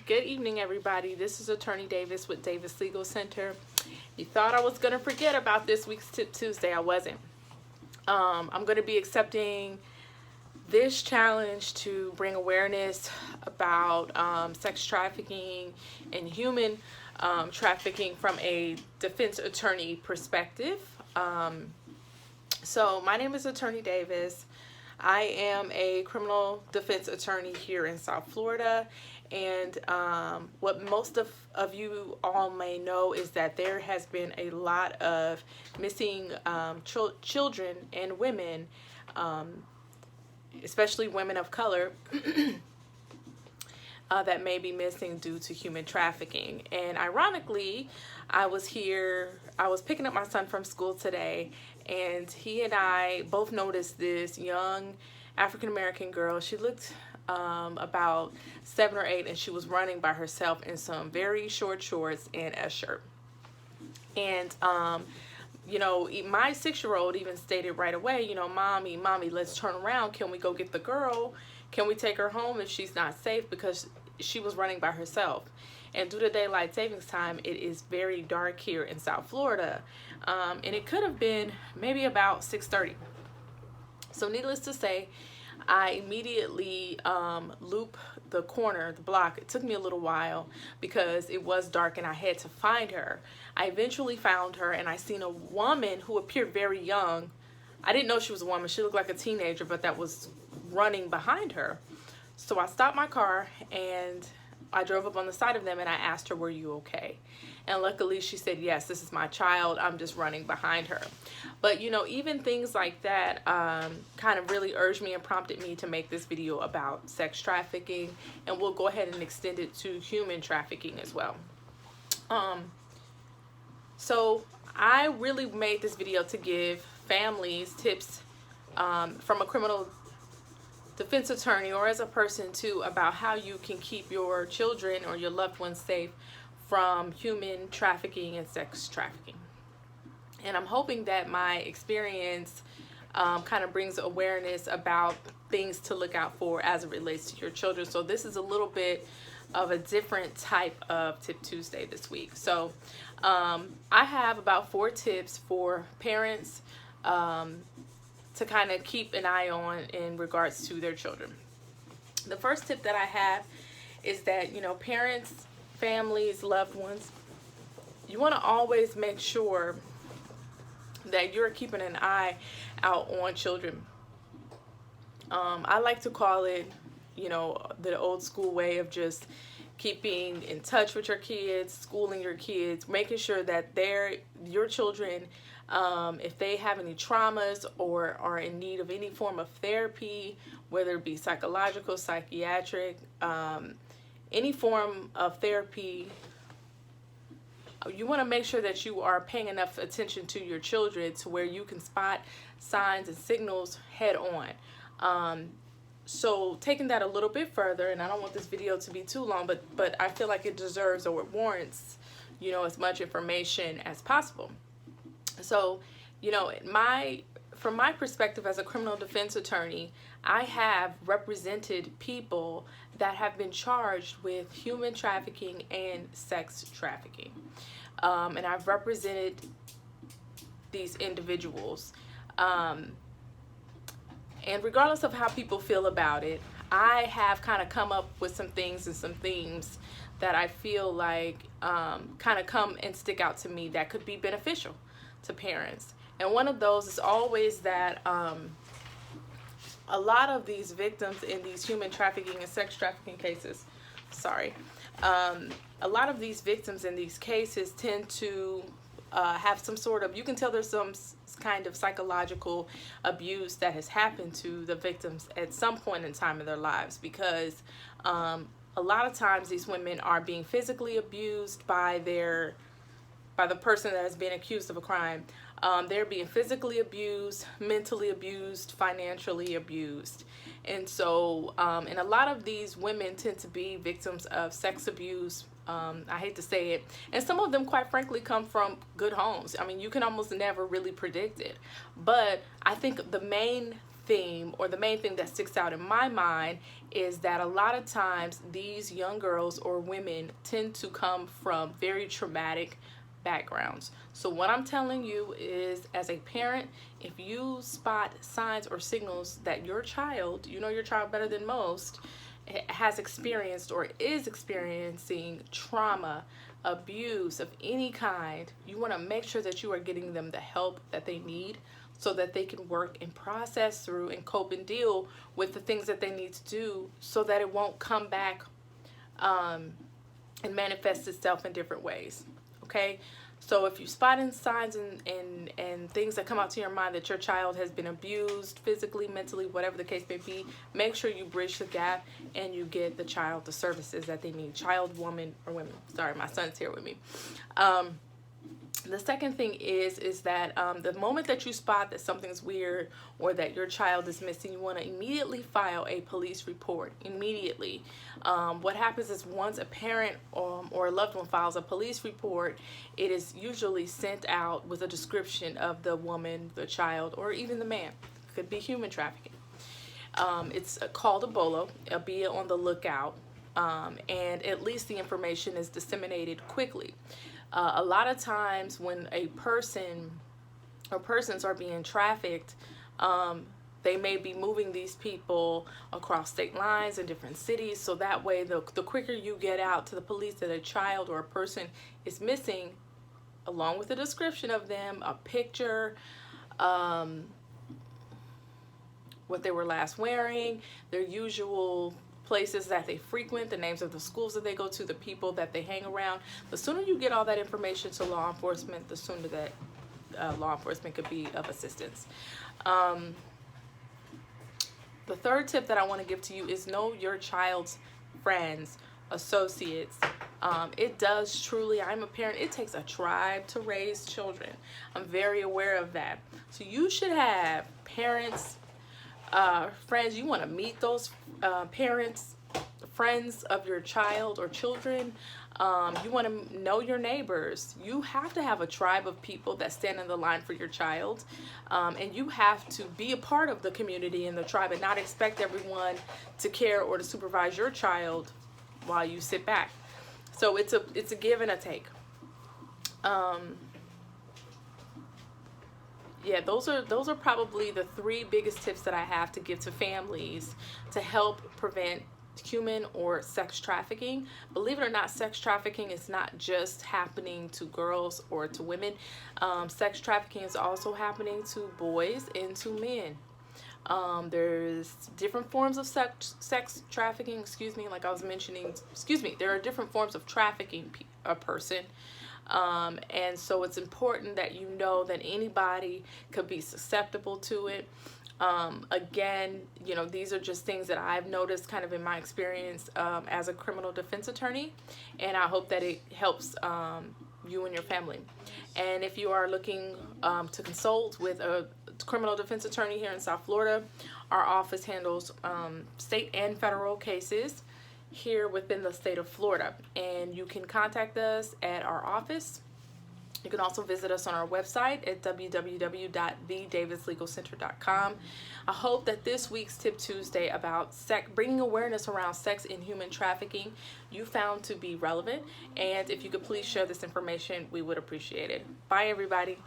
good evening, everybody. This is Attorney Davis with Davis Legal Center. You thought I was going to forget about this week's Tip Tuesday. I wasn't. I'm going to be accepting this challenge to bring awareness about sex trafficking and human trafficking from a defense attorney perspective. So my name is Attorney Davis. I am a criminal defense attorney here in South Florida, and what most of you all may know is that there has been a lot of missing children and women, especially women of color, that may be missing due to human trafficking. And ironically, I was picking up my son from school today, and he and I both noticed this young African-American girl. She looked about 7 or 8, and she was running by herself in some very short shorts and a shirt. And you know, my 6-year-old even stated right away, you know, mommy, let's turn around. Can we go get the girl? Can we take her home if she's not safe? Because she was running by herself. And due to daylight savings time, it is very dark here in South Florida. And it could have been maybe about 6:30. So needless to say, I immediately looped the corner, the block. It took me a little while because it was dark and I had to find her. I eventually found her, and I seen a woman who appeared very young. I didn't know she was a woman. She looked like a teenager, but that was running behind her. So I stopped my car and I drove up on the side of them, and I asked her, were you okay? And luckily she said, yes, this is my child. I'm just running behind her. But you know, even things like that kind of really urged me and prompted me to make this video about sex trafficking, and we'll go ahead and extend it to human trafficking as well. So I really made this video to give families tips from a criminal defense attorney or as a person too, about how you can keep your children or your loved ones safe from human trafficking and sex trafficking. And I'm hoping that my experience kind of brings awareness about things to look out for as it relates to your children. So this is a little bit of a different type of Tip Tuesday this week. So I have about 4 tips for parents to kind of keep an eye on in regards to their children. The first tip that I have is that, you know, parents, families, loved ones, you want to always make sure that you're keeping an eye out on children. I like to call it, you know, the old school way of just keeping in touch with your kids, schooling your kids, making sure that your children, if they have any traumas or are in need of any form of therapy, whether it be psychological, psychiatric, any form of therapy, you want to make sure that you are paying enough attention to your children to where you can spot signs and signals head on. So taking that a little bit further, and I don't want this video to be too long, but I feel like it deserves or it warrants, you know, as much information as possible. So, you know, from my perspective as a criminal defense attorney, I have represented people that have been charged with human trafficking and sex trafficking. And I've represented these individuals. And regardless of how people feel about it, I have kind of come up with some things and some themes that I feel like kind of come and stick out to me that could be beneficial to parents. And one of those is always that a lot of these victims in these human trafficking and sex trafficking cases, a lot of these victims in these cases tend to have some sort of, you can tell there's some kind of psychological abuse that has happened to the victims at some point in time in their lives, because a lot of times these women are being physically abused by the person that has been accused of a crime. They're being physically abused, mentally abused, financially abused. And so, and a lot of these women tend to be victims of sex abuse. I hate to say it. And some of them, quite frankly, come from good homes. I mean, you can almost never really predict it. But I think the main theme, or the main thing that sticks out in my mind, is that a lot of times these young girls or women tend to come from very traumatic backgrounds. So what I'm telling you is, as a parent, if you spot signs or signals that your child, you know your child better than most, has experienced or is experiencing trauma, abuse of any kind, you want to make sure that you are getting them the help that they need, so that they can work and process through and cope and deal with the things that they need to do, so that it won't come back and manifest itself in different ways. Okay, so if you spot in signs and things that come out to your mind that your child has been abused physically, mentally, whatever the case may be, make sure you bridge the gap and you get the child the services that they need. Child, woman, or women. Sorry, my son's here with me. The second thing is that the moment that you spot that something's weird or that your child is missing, you want to immediately file a police report. Immediately. What happens is, once a parent or a loved one files a police report, it is usually sent out with a description of the woman, the child, or even the man. It could be human trafficking. It's called a BOLO. Be on the lookout, and at least the information is disseminated quickly. A lot of times when a person or persons are being trafficked, they may be moving these people across state lines in different cities, so that way the quicker you get out to the police that a child or a person is missing, along with a description of them, a picture, what they were last wearing, their usual places that they frequent, the names of the schools that they go to, the people that they hang around. The sooner you get all that information to law enforcement, the sooner that law enforcement could be of assistance. The third tip that I want to give to you is know your child's friends, associates. It does truly, I'm a parent, it takes a tribe to raise children. I'm very aware of that. So you should have parents, friends. You want to meet those parents, friends of your child or children. You want to know your neighbors. You have to have a tribe of people that stand in the line for your child, and you have to be a part of the community and the tribe, and not expect everyone to care or to supervise your child while you sit back. So it's a give and a take. Yeah, those are probably the three biggest tips that I have to give to families to help prevent human or sex trafficking. Believe it or not, sex trafficking is not just happening to girls or to women. Sex trafficking is also happening to boys and to men. There's different forms of sex trafficking, like I was mentioning, there are different forms of trafficking a person. And so it's important that you know that anybody could be susceptible to it. Again, these are just things that I've noticed kind of in my experience as a criminal defense attorney, and I hope that it helps you and your family. And if you are looking to consult with a criminal defense attorney here in South Florida, our office handles state and federal cases here within the state of Florida, and you can contact us at our office. You can also visit us on our website at www.thedavislegalcenter.com. I hope that this week's Tip Tuesday about bringing awareness around sex and human trafficking you found to be relevant, and if you could please share this information, we would appreciate it. Bye, everybody.